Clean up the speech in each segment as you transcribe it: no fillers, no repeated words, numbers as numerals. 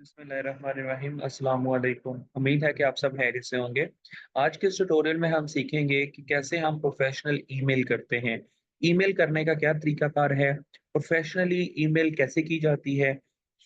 बिस्मिल्लाहिर्रहमानिर्रहीम अस्सलाम वालेकुम। उम्मीद है कि आप सब खैरियत से होंगे। आज के इस ट्यूटोरियल में हम सीखेंगे कि कैसे हम प्रोफेशनल ईमेल करते हैं। ईमेल करने का क्या तरीकाकार है, प्रोफेशनली ईमेल कैसे की जाती है।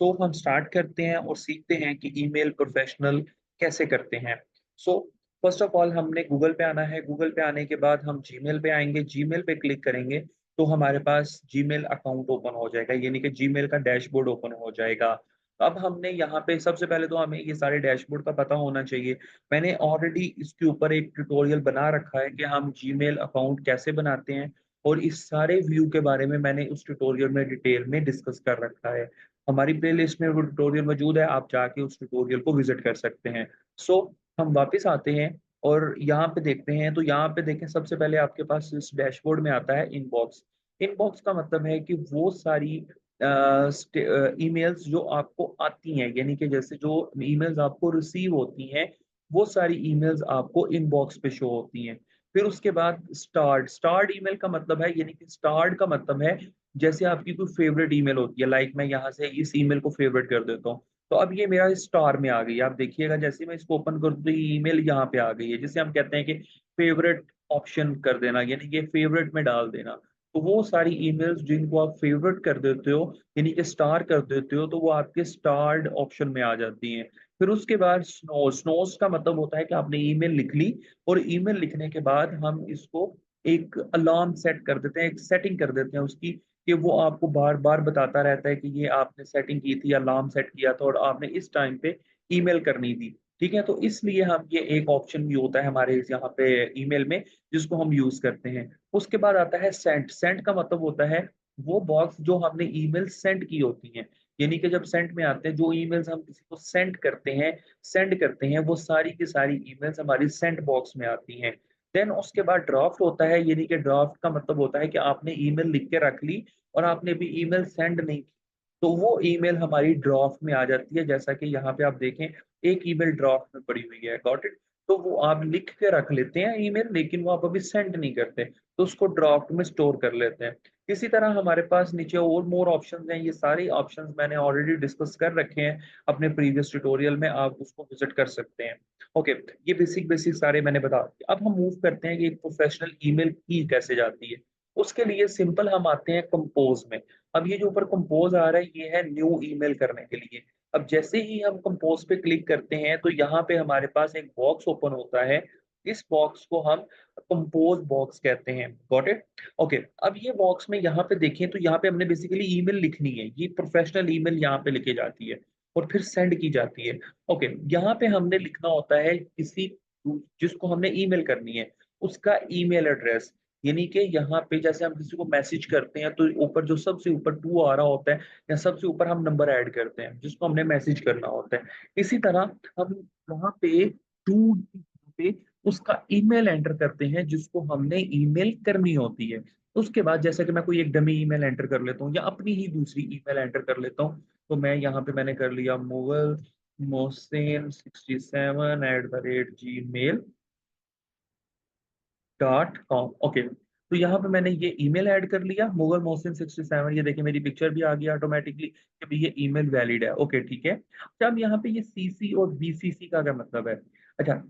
सो हम स्टार्ट करते हैं और सीखते हैं कि ईमेल प्रोफेशनल कैसे करते हैं। सो फर्स्ट ऑफ ऑल हमने गूगल पे आना है। गूगल पे आने के बाद हम जीमेल पे आएँगे, जीमेल पे क्लिक करेंगे तो हमारे पास जीमेल अकाउंट ओपन हो जाएगा, यानी कि जीमेल का डैशबोर्ड ओपन हो जाएगा। अब हमने यहाँ पे सबसे पहले तो हमें ये सारे डैशबोर्ड का पता होना चाहिए। मैंने ऑलरेडी इसके ऊपर एक ट्यूटोरियल बना रखा है कि हम जीमेल अकाउंट कैसे बनाते हैं, और इस सारे व्यू के बारे में मैंने उस ट्यूटोरियल में डिटेल में डिस्कस कर रखा है। हमारी प्लेलिस्ट में वो ट्यूटोरियल मौजूद है, आप जाके उस ट्यूटोरियल को विज़िट कर सकते हैं। सो हम वापस आते हैं और यहाँ पे देखते हैं, तो यहाँ पे देखें सबसे पहले आपके पास इस डैशबोर्ड में आता है इनबॉक्स। इनबॉक्स का मतलब है कि वो सारी ईमेल्स जो आपको आती हैं, यानी कि जैसे जो ईमेल्स आपको रिसीव होती हैं, वो सारी ईमेल्स आपको इनबॉक्स पे शो होती हैं। फिर उसके बाद स्टार्ड ईमेल का मतलब है, यानी कि स्टार्ड का मतलब है जैसे आपकी कोई फेवरेट ईमेल होती है, लाइक मैं यहाँ से इस ईमेल को फेवरेट कर देता हूँ। तो अब ये मेरा स्टार में आ गई है, आप देखिएगा जैसे मैं इसको ओपन करूँ तो ये ईमेल यहाँ पे आ गई है, जिसे हम कहते हैं कि फेवरेट ऑप्शन कर देना, यानी कि फेवरेट में डाल देना। तो वो सारी ईमेल्स जिनको आप फेवरेट कर देते हो, यानी कि स्टार कर देते हो, तो वो आपके स्टार्ड ऑप्शन में आ जाती हैं। फिर उसके बाद स्नोज़ का मतलब होता है कि आपने ईमेल लिख ली, और ईमेल लिखने के बाद हम इसको एक अलार्म सेट कर देते हैं, एक सेटिंग कर देते हैं उसकी, कि वो आपको बार-बार बताता रहता है कि ये आपने सेटिंग की थी, अलार्म सेट किया था और आपने इस टाइम पे ईमेल करनी थी। ठीक है? तो इसलिए हम ये एक ऑप्शन भी होता है हमारे यहाँ पे ईमेल में, जिसको हम यूज़ करते हैं। उसके बाद आता है सेंड। सेंड का मतलब होता है वो बॉक्स जो हमने ईमेल सेंड की होती हैं। यानी कि जब सेंड में आते हैं, जो ईमेल्स हम किसी को सेंड करते हैं, वो सारी की सारी ईमेल्स हमारी सेंड बॉक्स में आती हैं। देन उसके बाद ड्राफ्ट होता है, यानी कि ड्राफ्ट का मतलब होता है कि आपने ईमेल लिख के रख ली और आपने अभी ईमेल सेंड नहीं की, तो वो ईमेल हमारी ड्राफ्ट में आ जाती है। जैसा कि यहाँ पे आप देखें, एक ईमेल ड्राफ्ट में पड़ी हुई है, गॉट इट? तो वो आप लिख के रख लेते हैं ईमेल, लेकिन वो आप अभी सेंड नहीं करते, तो उसको ड्राफ्ट में स्टोर कर लेते हैं। इसी तरह हमारे पास नीचे और मोर ऑप्शंस हैं, ये सारे ऑप्शंस मैंने ऑलरेडी डिस्कस कर रखे हैं अपने प्रीवियस ट्यूटोरियल में, आप उसको विज़िट कर सकते हैं। ओके, ये बेसिक सारे मैंने बता दिए। अब हम मूव करते हैं कि एक प्रोफेशनल ईमेल की कैसे जाती है। उसके लिए सिंपल हम आते हैं कंपोज़ में। अब ये जो ऊपर कंपोज़ आ रहा है, ये है न्यू ईमेल करने के लिए। अब जैसे ही हम कंपोज़ पे क्लिक करते हैं, तो यहाँ पे हमारे पास एक बॉक्स ओपन होता है। इस बॉक्स को हम कंपोज़ बॉक्स कहते हैं। Got it? ओके, अब ये बॉक्स में यहाँ पे देखें, तो यहाँ पे हमने बेसिकली ईमेल लिखनी है। ये प्रोफेशनल ईमेल यहाँ पे लिखी जाती है और फिर सेंड की जाती है। ओके, यहाँ पे हमने लिखना होता है किसी जिसको हमने ईमेल करनी है, उसका ईमेल एड्रेस। यानी कि यहाँ पे जैसे हम किसी को मैसेज करते हैं, तो ऊपर जो सबसे ऊपर 2 आ रहा होता है, या सबसे ऊपर हम नंबर ऐड करते हैं, जिसको हमने मैसेज करना होता है। इसी तरह हम वहाँ पे टू पे उसका ईमेल एंटर करते हैं, जिसको हमने ईमेल करनी होती है। उसके बाद जैसे कि मैं कोई एक डमी ईमेल एंटर कर लेता हूँ, या अपनी ही दूसरी ईमेल एंटर कर लेता हूँ। तो मैं यहाँ पे मैंने कर लिया मुगल मोहसिन 67 gmail.com। ओके, तो यहाँ पे मैंने ये ईमेल ऐड कर लिया, मुगल मोहसिन 67। ये देखिए मेरी पिक्चर भी आ गई ऑटोमेटिकली कि भाई ये ईमेल वैलिड है। ओके, ठीक है। अच्छा, अब यहाँ पे ये सीसी और बीसीसी का क्या मतलब है? अच्छा,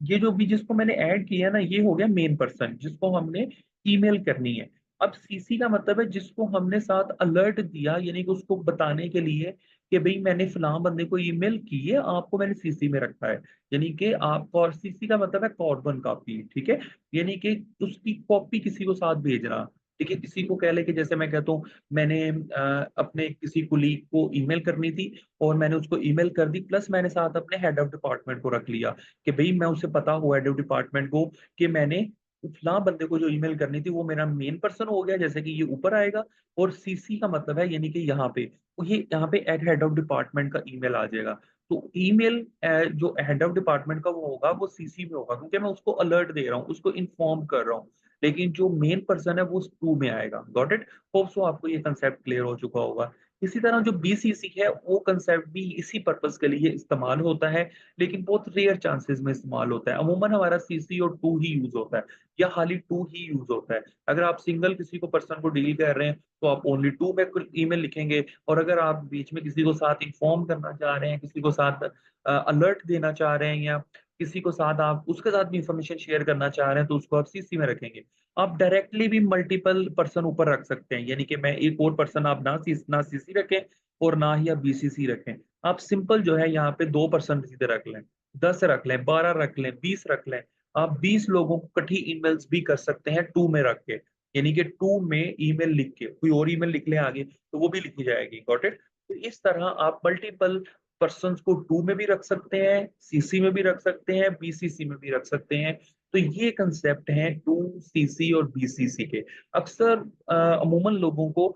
ये जो भी जिसको मैंने ऐड किया ना, ये हो गया मेन पर्सन जिसको हमने ईमेल करनी है। अब सीसी का मतलब है जिसको हमने साथ अलर्ट दिया, यानी कि उसको बताने के लिए कि भई मैंने फलाँ बंदे को ईमेल की है, आपको मैंने सीसी में रखा है। यानी कि आपको, और सीसी का मतलब है कार्बन कॉपी, ठीक है? यानी कि उसकी कॉपी किसी को साथ भेजना। ठीक है? किसी को कह लें कि जैसे मैं कहता हूँ, मैंने अपने किसी कुलीग को ईमेल करनी थी और मैंने उसको ईमेल कर दी, प्लस मैंने साथ अपने हेड ऑफ डिपार्टमेंट को रख लिया। कि भई मैं उसे पता हुआ हेड ऑफ डिपार्टमेंट को कि मैंने फलाँ बंदे को जो ईमेल करनी थी, वो मेरा मेन पर्सन हो गया, जैसे कि ये ऊपर आएगा। और सीसी का मतलब है, यानी कि यहाँ पे, तो ये यहाँ पे एट हेड ऑफ डिपार्टमेंट का ईमेल आ जाएगा। तो ईमेल जो हेड ऑफ डिपार्टमेंट का वो होगा, वो सीसी में होगा, क्योंकि मैं उसको अलर्ट दे रहा हूँ, उसको इन्फॉर्म कर रहा हूँ। लेकिन जो मेन पर्सन है वो 2 में आएगा। Got it? होप सो आपको ये कांसेप्ट क्लियर हो चुका होगा। इसी तरह जो बीसीसी है वो कंसेप्ट भी इसी पर्पस के लिए इस्तेमाल होता है, लेकिन बहुत रेयर चांसेस में इस्तेमाल होता है। अमूमन हमारा सीसी और टू ही यूज होता है, या खाली टू ही यूज होता है। अगर आप सिंगल किसी को पर्सन को डील कर रहे हैं तो आप ओनली टू में ईमेल लिखेंगे, और अगर आप बीच में किसी को साथ इन्फॉर्म करना चाह रहे हैं, किसी को साथ अलर्ट देना चाह रहे हैं, या किसी को साथ आप उसके साथ भी इंफॉर्मेशन शेयर करना चाह रहे हैं, तो उसको आप सीसी में रखेंगे। आप डायरेक्टली भी मल्टीपल पर्सन ऊपर रख सकते हैं, यानी कि मैं एक और पर्सन, आप ना सीसी रखें और ना ही आप बीसीसी रखें। आप सिंपल जो है यहाँ पे 2 पर्सन सीधे रख लें, 10 रख लें, 12 रख लें, 20 रख लें। आप 20 लोगों को इकट्ठी ईमेल्स भी कर सकते हैं टू में रख के, यानी कि टू में ईमेल लिख के, कोई और ईमेल लिख ले आगे तो वो भी लिखी जाएगी। Got it? तो इस तरह आप मल्टीपल पर्सन को टू में भी रख सकते हैं, सीसी में भी रख सकते हैं, बीसीसी में भी रख सकते हैं। तो ये कंसेप्ट है टू सीसी और बीसीसी के। अक्सर अमूमन लोगों को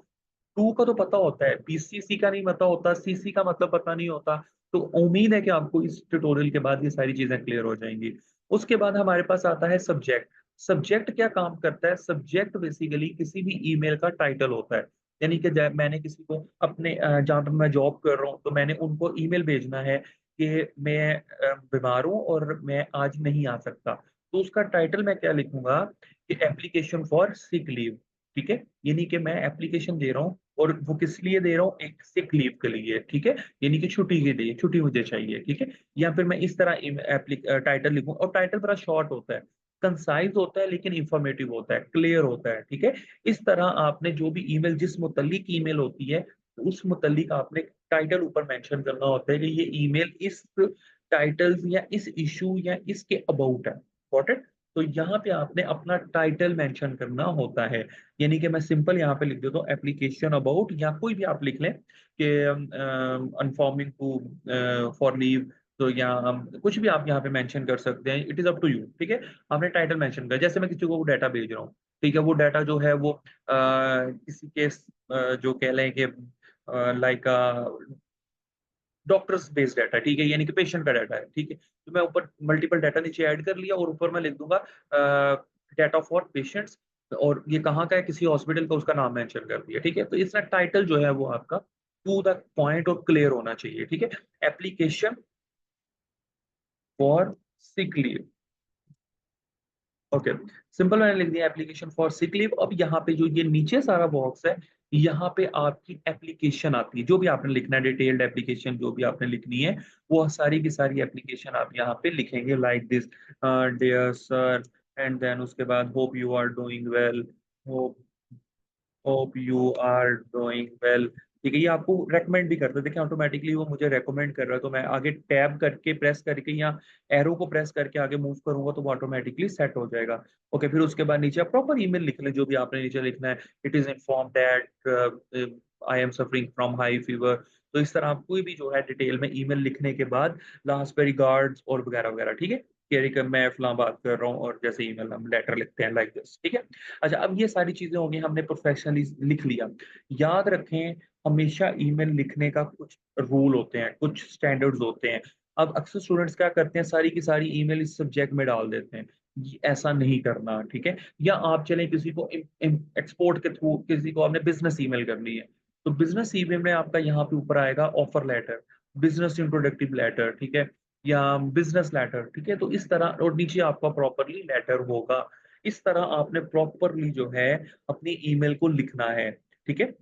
टू का तो पता होता है, बीसीसी का नहीं पता होता, सीसी का मतलब पता नहीं होता। तो उम्मीद है कि आपको इस ट्यूटोरियल के बाद ये सारी चीजें क्लियर हो जाएंगी। उसके बाद हमारे पास आता है सब्जेक्ट। सब्जेक्ट क्या काम करता है? सब्जेक्ट बेसिकली किसी भी ईमेल का टाइटल होता है। यानी कि जब मैंने किसी को अपने जहाँ पर मैं जॉब कर रहा हूँ, तो मैंने उनको ईमेल भेजना है कि मैं बीमार हूँ और मैं आज नहीं आ सकता, तो उसका टाइटल मैं क्या लिखूंगा कि एप्लीकेशन फॉर सिक लीव। ठीक है, यानी कि मैं एप्लीकेशन दे रहा हूँ, और वो किस लिए दे रहा हूँ? एक सिक लीव के लिए। ठीक है, यानी कि छुट्टी के लिए, छुट्टी मुझे चाहिए। ठीक है, या फिर मैं इस तरह टाइटल लिखूं, और टाइटल बड़ा शॉर्ट होता है, कंसाइज होता है, लेकिन इंफॉर्मेटिव होता है, क्लियर होता है। ठीक है, इस तरह आपने जो भी ईमेल, जिस मुतल्लिक ईमेल होती है, उस मुतल्लिक आपने टाइटल ऊपर मेंशन करना होता है कि ये ईमेल इस टाइटल्स या इस इशू या इसके अबाउट है। Got it? तो यहाँ पे आपने अपना टाइटल मेंशन करना होता है। यानी कि मैं सिंपल यहाँ पे लिख देता हूँ एप्लीकेशन अबाउट, या कोई भी आप लिख लें कि अनफॉर्मिंग टू फॉर लीव। तो या कुछ भी आप यहाँ पे मेंशन कर सकते हैं, it is up to you. ठीक है, आपने टाइटल मेंशन कर, जैसे मैं किसी को वो डाटा भेज रहा हूँ, ठीक है, वो डाटा जो है वो किसी के जो कह लें कि लाइक डॉक्टर्स बेस्ड डाटा, ठीक है, यानी कि पेशेंट का डाटा है। ठीक है, तो मैं ऊपर मल्टीपल डाटा नीचे ऐड कर लिया, और ऊपर मैं लिख दूंगा डाटा फॉर पेशेंट्स, और ये कहाँ का है, किसी हॉस्पिटल का, उसका नाम मेंशन कर दिया। ठीक है, तो इसका टाइटल जो है वो आपका टू द पॉइंट और क्लियर होना चाहिए। ठीक है, application for sick leave. Okay, simple मैंने लिख दिया एप्लीकेशन फॉर सिक लीव। अब यहाँ पे जो ये नीचे सारा बॉक्स है, यहाँ पे आपकी एप्लीकेशन आती है, जो भी आपने लिखना है, डिटेल्ड एप्लीकेशन जो भी आपने लिखनी है, वो सारी की सारी एप्लीकेशन आप यहाँ पे लिखेंगे, like this dear sir, and then उसके बाद hope you are doing well, hope hope you are doing well. ठीक है, ये आपको रेकमेंड भी करता है, देखिए ऑटोमेटिकली वो मुझे रेकमेंड कर रहा है, तो मैं आगे टैब करके प्रेस करके या एरो को प्रेस करके आगे मूव करूंगा तो वो ऑटोमेटिकली सेट हो जाएगा। ओके, फिर उसके बाद नीचे आप प्रॉपर ईमेल लिख लें, जो भी आपने नीचे लिखना है। It is inform that I am suffering from high fever. तो इस तरह आप कोई भी जो है डिटेल में ईमेल लिखने के बाद लास्ट पे रिगार्ड्स और वगैरह वगैरह। ठीक है, कि मैं फलां बात कर रहा हूँ, और जैसे ईमेल हम लेटर लिखते हैं, लाइक दिस। ठीक है, अच्छा, अब ये सारी चीजें होंगी, हमने प्रोफेशनली लिख लिया। याद रखें, हमेशा ईमेल लिखने का कुछ रूल होते हैं, कुछ स्टैंडर्ड्स होते हैं। अब अक्सर स्टूडेंट्स क्या करते हैं, सारी की सारी ईमेल इस सब्जेक्ट में डाल देते हैं। ऐसा नहीं करना। ठीक है, या आप चलें किसी को एक्सपोर्ट के थ्रू, किसी को आपने बिजनेस ईमेल करनी है, तो बिजनेस ईमेल में आपका यहाँ पे ऊपर आएगा offer letter, business introductory letter. ठीक है, या बिजनेस लेटर। ठीक है, तो इस तरह, और नीचे आपका प्रॉपरली लेटर होगा। इस तरह आपने प्रॉपरली जो है अपनी ईमेल को लिखना है। ठीक है,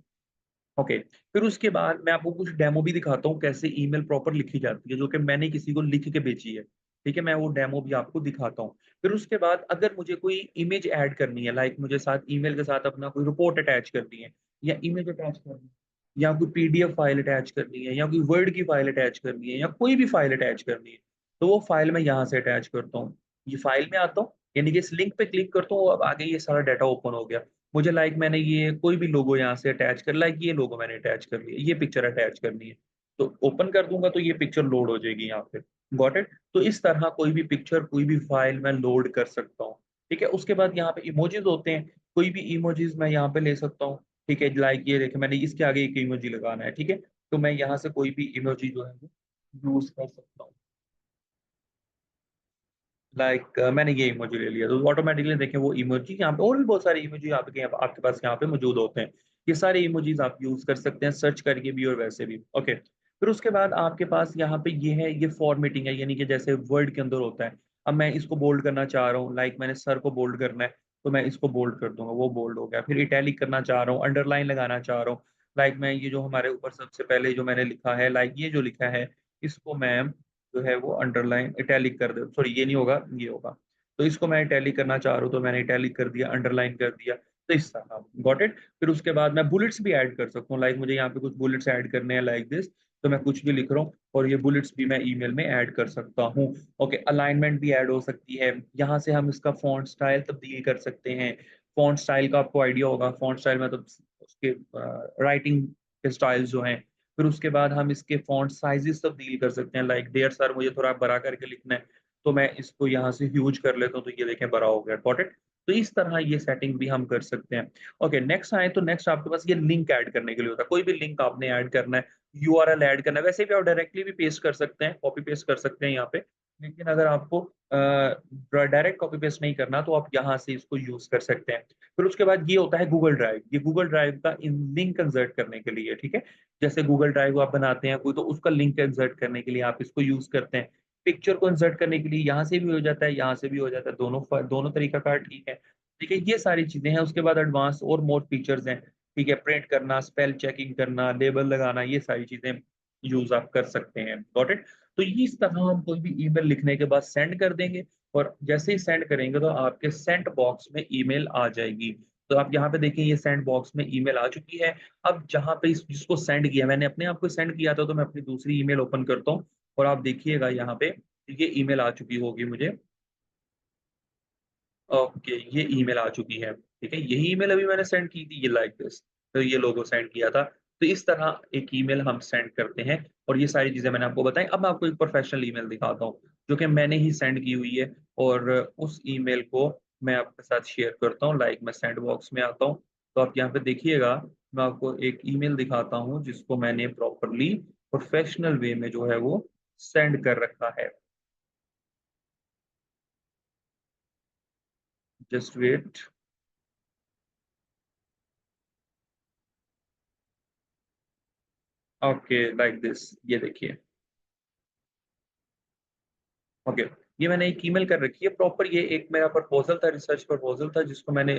ओके, फिर उसके बाद मैं आपको कुछ डेमो भी दिखाता हूँ कैसे ईमेल प्रॉपर लिखी जाती है, जो कि मैंने किसी को लिख के भेजी है। ठीक है, मैं वो डेमो भी आपको दिखाता हूँ। फिर उसके बाद अगर मुझे कोई इमेज ऐड करनी है, लाइक मुझे साथ ईमेल के साथ अपना कोई रिपोर्ट अटैच करनी है, या इमेज अटैच करनी है, या कोई पीडीएफ फाइल अटैच करनी है, या कोई वर्ड की फाइल अटैच करनी है, या कोई भी फाइल अटैच करनी है, तो वो फाइल मैं यहाँ से अटैच करता हूँ। ये फाइल में आता हूँ, यानी कि इस लिंक पे क्लिक करता हूँ, अब आगे ये सारा डाटा ओपन हो गया। मुझे लाइक मैंने ये कोई भी लोगो यहाँ से अटैच कर, लाइक ये लोगो मैंने अटैच कर लिया, ये पिक्चर अटैच करनी है, तो ओपन कर दूंगा तो ये पिक्चर लोड हो जाएगी यहाँ पे। Got it? तो इस तरह कोई भी पिक्चर, कोई भी फाइल मैं लोड कर सकता हूँ। ठीक है, उसके बाद यहाँ पे इमोजीज होते हैं, कोई भी इमोजीज मैं यहाँ पे ले सकता हूँ। ठीक है, लाइक ये देखे मैंने इसके आगे एक इमोजी लगाना है। ठीक है, तो मैं यहाँ से कोई भी इमोजी जो है यूज कर सकता हूँ। लाइक मैंने ये इमोजी ले लिया, तो ऑटोमेटिकली देखें वो इमोजी यहाँ पे, और भी बहुत सारे इमोजी आपके पास यहाँ पे मौजूद होते हैं। ये सारे इमोजीज आप यूज कर सकते हैं सर्च करके भी और वैसे भी। ओके, फिर उसके बाद आपके पास यहाँ पे ये है, ये फॉर्मेटिंग है, यानी कि जैसे वर्ड के अंदर होता है। अब मैं इसको बोल्ड करना चाह रहा हूँ, लाइक मैंने सर को बोल्ड करना है, तो मैं इसको बोल्ड कर दूंगा, वो बोल्ड हो गया। फिर इटैलिक करना चाह रहा हूँ, अंडरलाइन लगाना चाह रहा हूँ, लाइक मैं ये जो हमारे ऊपर सबसे पहले जो मैंने लिखा है, लाइक ये जो लिखा है, इसको मैं जो है वो अंडरलाइन इटैलिक कर दे, सॉरी ये नहीं होगा, ये होगा। तो इसको मैं इटैलिक करना चाह रहा हूँ, तो मैंने इटैलिक कर दिया, अंडरलाइन कर दिया। तो इस तरह, गॉट इट। फिर उसके बाद मैं बुलेट्स भी ऐड कर सकता हूँ, लाइक मुझे यहाँ पे कुछ बुलेट्स ऐड करने हैं लाइक दिस, तो मैं कुछ भी लिख रहा हूँ और ये बुलेट्स भी मैं ईमेल में ऐड कर सकता हूँ। ओके, अलाइनमेंट भी ऐड हो सकती है, यहाँ से हम इसका फॉन्ट स्टाइल तब्दील कर सकते हैं। फॉन्ट स्टाइल का आपको आइडिया होगा, फॉन्ट स्टाइल मतलब उसके राइटिंग के स्टाइल जो हैं। फिर उसके बाद हम इसके फॉन्ट साइजेस तब्दील कर सकते हैं, लाइक डियर सर मुझे थोड़ा बड़ा करके लिखना है, तो मैं इसको यहाँ से ह्यूज कर लेता हूँ, तो ये देखें बड़ा हो गया, गॉट इट। तो इस तरह ये सेटिंग भी हम कर सकते हैं। ओके, नेक्स्ट आए तो नेक्स्ट आपके पास ये लिंक ऐड करने के लिए होता है, कोई भी लिंक आपने ऐड करना है, यूआरएल ऐड करना है, वैसे भी आप डायरेक्टली भी पेस्ट कर सकते हैं, कॉपी पेस्ट कर सकते हैं यहाँ पे। लेकिन अगर आपको डायरेक्ट कॉपी पेस्ट नहीं करना, तो आप यहाँ से इसको यूज कर सकते हैं। फिर उसके बाद ये होता है गूगल ड्राइव, ये गूगल ड्राइव का इन लिंक इंसर्ट करने के लिए, ठीक है। जैसे गूगल ड्राइव आप बनाते हैं कोई, तो उसका लिंक इंसर्ट करने के लिए आप इसको यूज करते हैं। पिक्चर को इंसर्ट करने के लिए यहाँ से भी हो जाता है, यहाँ से भी हो जाता है, दोनों दोनों तरीका का ठीक है। ठीक है, ये सारी चीजें हैं। उसके बाद एडवांस और मोर फीचर्स हैं, ठीक है, प्रिंट करना, स्पेल चेकिंग करना, लेबल लगाना, ये सारी चीजें यूज आप कर सकते हैं, गॉट इट। तो ये इस तरह हम कोई भी ईमेल लिखने के बाद सेंड कर देंगे, और जैसे ही सेंड करेंगे तो आपके सेंट बॉक्स में ईमेल आ जाएगी। तो आप यहाँ पे देखें, ये सेंड बॉक्स में ईमेल आ चुकी है। अब जहाँ पे जिसको सेंड किया, मैंने अपने आप को सेंड किया था, तो मैं अपनी दूसरी ईमेल ओपन करता हूँ और आप देखिएगा यहाँ पे ये ईमेल आ चुकी होगी मुझे। ओके, ये ईमेल आ चुकी है, ठीक है, यही ईमेल अभी मैंने सेंड की थी, ये लाइक दिस, तो ये लोगो सेंड किया था। तो इस तरह एक ईमेल हम सेंड करते हैं, और ये सारी चीजें मैंने आपको बताई। अब मैं आपको एक प्रोफेशनल ईमेल दिखाता हूँ, जो कि मैंने ही सेंड की हुई है, और उस ईमेल को मैं आपके साथ शेयर करता हूँ। लाइक मैं सेंड बॉक्स में आता हूँ, तो आप यहाँ पे देखिएगा, मैं आपको एक ईमेल दिखाता हूँ जिसको मैंने प्रॉपरली प्रोफेशनल वे में जो है वो सेंड कर रखा है। Just wait. Okay, like this, ये देखिए। ओके, ये मैंने एक ईमेल कर रखी है प्रॉपर, ये एक मेरा प्रपोजल था, रिसर्च प्रपोजल था, जिसको मैंने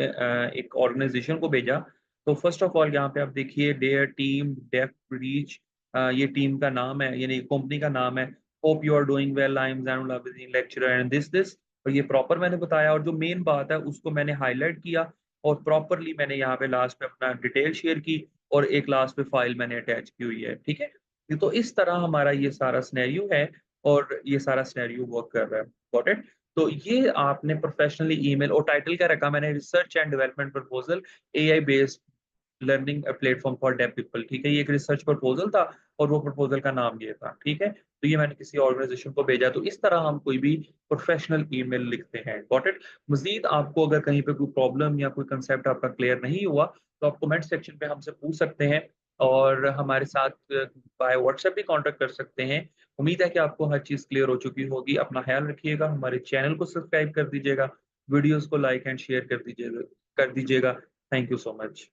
एक ऑर्गेनाइजेशन को भेजा। तो फर्स्ट ऑफ ऑल यहाँ पे आप देखिए, डेयर टीम डेफ रीच, ये टीम का नाम है, यानी कंपनी का नाम है। Hope you are doing well, I am Zainul Abideen lecturer and this. और ये प्रॉपर मैंने बताया, और जो मेन बात है उसको मैंने हाईलाइट किया, और प्रॉपरली मैंने यहाँ पे लास्ट पे अपना डिटेल शेयर की, और एक लास्ट पे फाइल मैंने अटैच की हुई है, ठीक है। तो इस तरह हमारा ये सारा सिनेरियो है, और ये सारा सिनेरियो वर्क कर रहा है, गॉट इट। तो ये आपने प्रोफेशनली ईमेल, और टाइटल क्या रखा मैंने, research and development proposal, AI based learning platform for def people, ठीक है। ये एक रिसर्च प्रपोजल था, और वो प्रपोजल का नाम ये था, ठीक है। तो ये मैंने किसी ऑर्गेनाइजेशन को भेजा। तो इस तरह हम कोई भी प्रोफेशनल ईमेल लिखते हैं, गॉट इट। मजीद आपको अगर कहीं पे कोई प्रॉब्लम या कोई कंसेप्ट आपका क्लियर नहीं हुआ, तो आप कमेंट सेक्शन पे हमसे पूछ सकते हैं, और हमारे साथ बाय व्हाट्सएप भी कांटेक्ट कर सकते हैं। उम्मीद है कि आपको हर चीज़ क्लियर हो चुकी होगी। अपना ख्याल रखिएगा, हमारे चैनल को सब्सक्राइब कर दीजिएगा, वीडियोज़ को लाइक एंड शेयर कर दीजिएगा। Thank you so much.